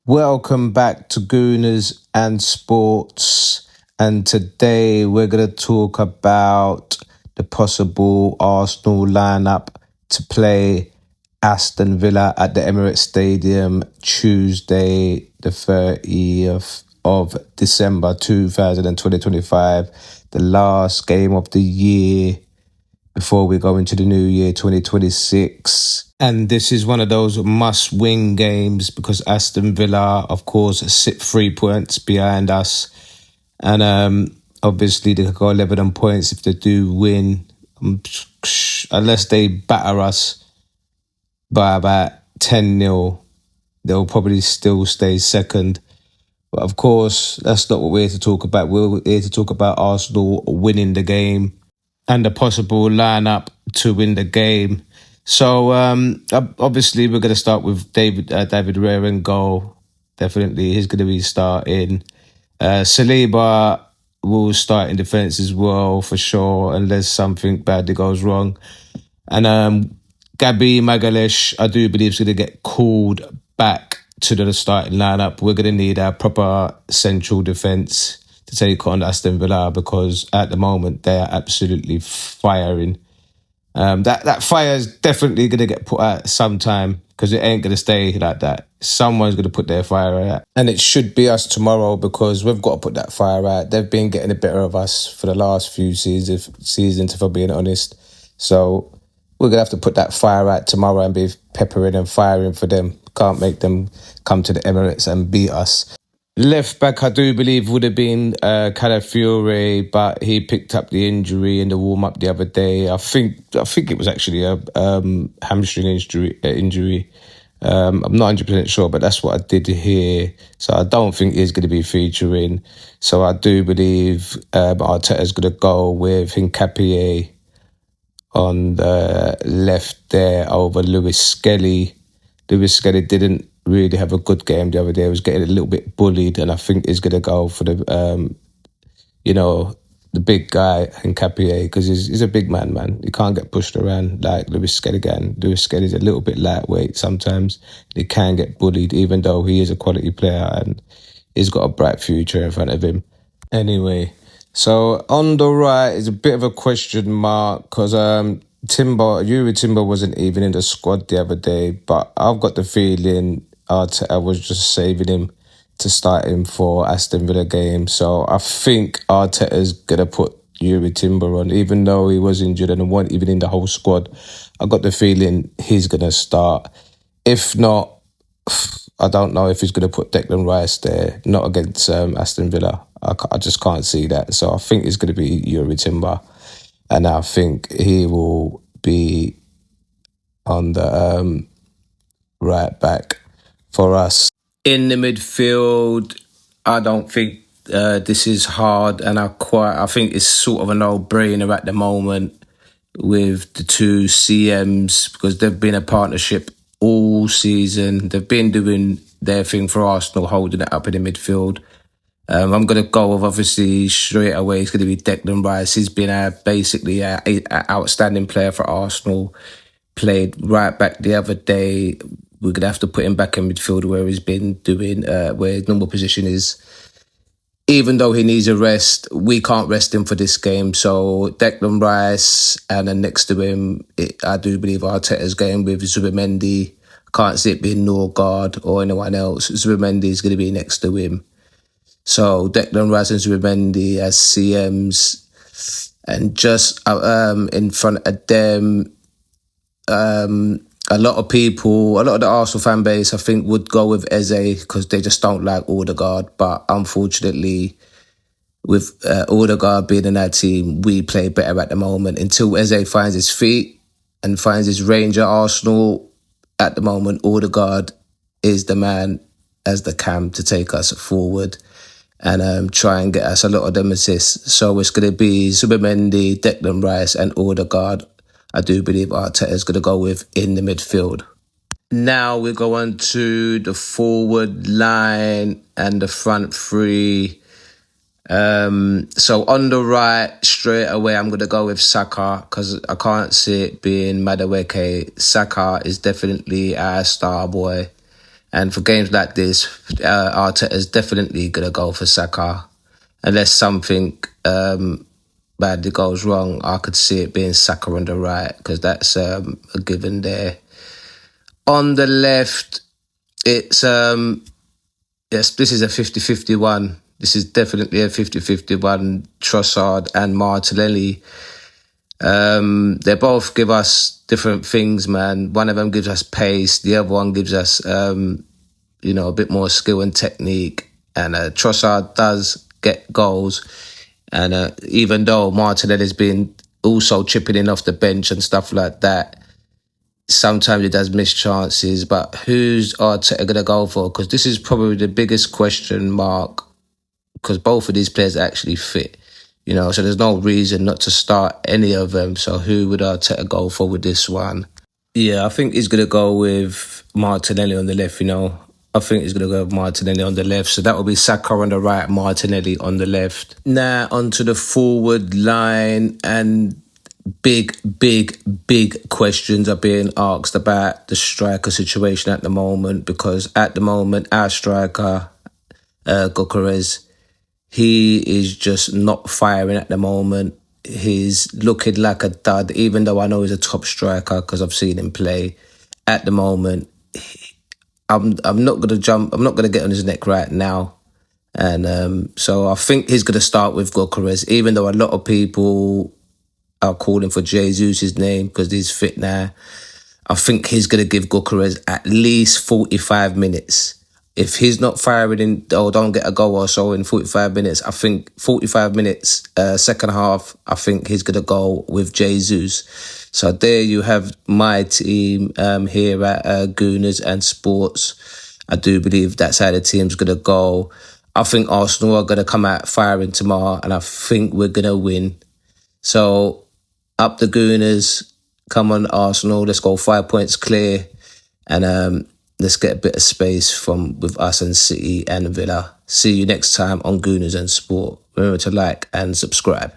Welcome back to Gooners and Sports. And today we're going to talk about the possible Arsenal lineup to play Aston Villa at the Emirates Stadium Tuesday, the 30th of December 2025, the last game of the year before we go into the new year 2026. And this is one of those must-win games because Aston Villa, of course, sit 3 points behind us. And obviously they could go 11 points if they do win, unless they batter us by about 10-0, they'll probably still stay second. But of course, that's not what we're here to talk about. We're here to talk about Arsenal winning the game and the possible lineup to win the game. So obviously we're going to start with David Raya in goal. Definitely, he's going to be starting. Saliba will start in defence as well for sure, unless something badly goes wrong. And Gabi Magalhaes, I do believe, is going to get called back to the starting lineup. We're going to need a proper central defence to take on Aston Villa because at the moment they are absolutely firing. That fire is definitely going to get put out sometime because it ain't going to stay like that. Someone's going to put their fire out. And it should be us tomorrow because we've got to put that fire out. They've been getting the better of us for the last few seasons, if I'm being honest. So we're going to have to put that fire out tomorrow and be peppering and firing for them. Can't make them come to the Emirates and beat us. Left back, I do believe, would have been Calafiore, but he picked up the injury in the warm-up the other day. I think it was actually a hamstring injury. I'm not 100% sure, but that's what I did hear. So I don't think he's going to be featuring. So I do believe Arteta's going to go with Hincapié on the left there over Lewis Skelly. Lewis Skelly didn't really have a good game the other day. He was getting a little bit bullied, and I think he's going to go for the big guy, Hincapié, because he's a big man. He can't get pushed around like Lewis Skelly can. Lewis Skelly's a little bit lightweight sometimes. He can get bullied, even though he is a quality player and he's got a bright future in front of him. Anyway, so on the right is a bit of a question mark because Yuri Timber wasn't even in the squad the other day, but I've got the feeling Arteta was just saving him to start him for Aston Villa game. So I think Arteta's going to put Yuri Timber on, even though he was injured and wasn't even in the whole squad. I got the feeling he's going to start. If not, I don't know if he's going to put Declan Rice there, not against Aston Villa. I just can't see that. So I think it's going to be Yuri Timber. And I think he will be on the right back for us. In the midfield, I don't think this is hard, and I think it's sort of a no-brainer at the moment with the two CMs because they've been a partnership all season. They've been doing their thing for Arsenal, holding it up in the midfield. I'm going to go with, obviously, straight away, it's going to be Declan Rice. He's been basically an outstanding player for Arsenal. Played right back the other day. We're going to have to put him back in midfield where he's been doing, where his normal position is. Even though he needs a rest, we can't rest him for this game. So Declan Rice, and then next to him, I do believe Arteta's going with Zubimendi. Can't see it being Norgard or anyone else. Zubimendi is going to be next to him. So Declan Rice and Zubimendi as CMs, and just in front of them, a lot of the Arsenal fan base, I think, would go with Eze because they just don't like Odegaard. But unfortunately, with Odegaard being in that team, we play better at the moment. Until Eze finds his feet and finds his range at Arsenal, at the moment, Odegaard is the man as the cam to take us forward and try and get us a lot of them assists. So it's going to be Zubimendi, Declan Rice and Odegaard. I do believe Arteta is going to go with in the midfield. Now we go on to the forward line and the front three. So on the right, straight away, I'm going to go with Saka because I can't see it being Madueke. Saka is definitely our star boy. And for games like this, Arteta is definitely going to go for Saka. Unless something badly goes wrong, I could see it being Saka on the right, because that's a given there. On the left, it's yes, this is a 50-50 one. This is definitely a 50-50 one. Trossard and Martinelli. They both give us different things, man. One of them gives us pace. The other one gives us, a bit more skill and technique. And Trossard does get goals. And even though Martinelli's been also chipping in off the bench and stuff like that, sometimes he does miss chances. But who's Arteta going to go for? Because this is probably the biggest question mark, because both of these players are actually fit. So there's no reason not to start any of them. So who would Arteta go for with this one? Yeah, I think he's going to go with Martinelli on the left, I think he's going to go with Martinelli on the left. So that will be Saka on the right, Martinelli on the left. Now onto the forward line, and big questions are being asked about the striker situation at the moment, because at the moment our striker, Gyökeres, he is just not firing at the moment. He's looking like a dud, even though I know he's a top striker because I've seen him play. At the moment, I'm not gonna get on his neck right now, and so I think he's gonna start with Gyökeres, even though a lot of people are calling for Jesus' name because he's fit now. I think he's gonna give Gyökeres at least 45 minutes. If he's not firing in or don't get a goal or so in 45 minutes, I think 45 minutes, second half, I think he's going to go with Jesus. So there you have my team here at Gooners and Sports. I do believe that's how the team's going to go. I think Arsenal are going to come out firing tomorrow, and I think we're going to win. So up the Gooners, come on Arsenal, let's go 5 points clear. And let's get a bit of space with us and City and Villa. See you next time on Gooners and Sport. Remember to like and subscribe.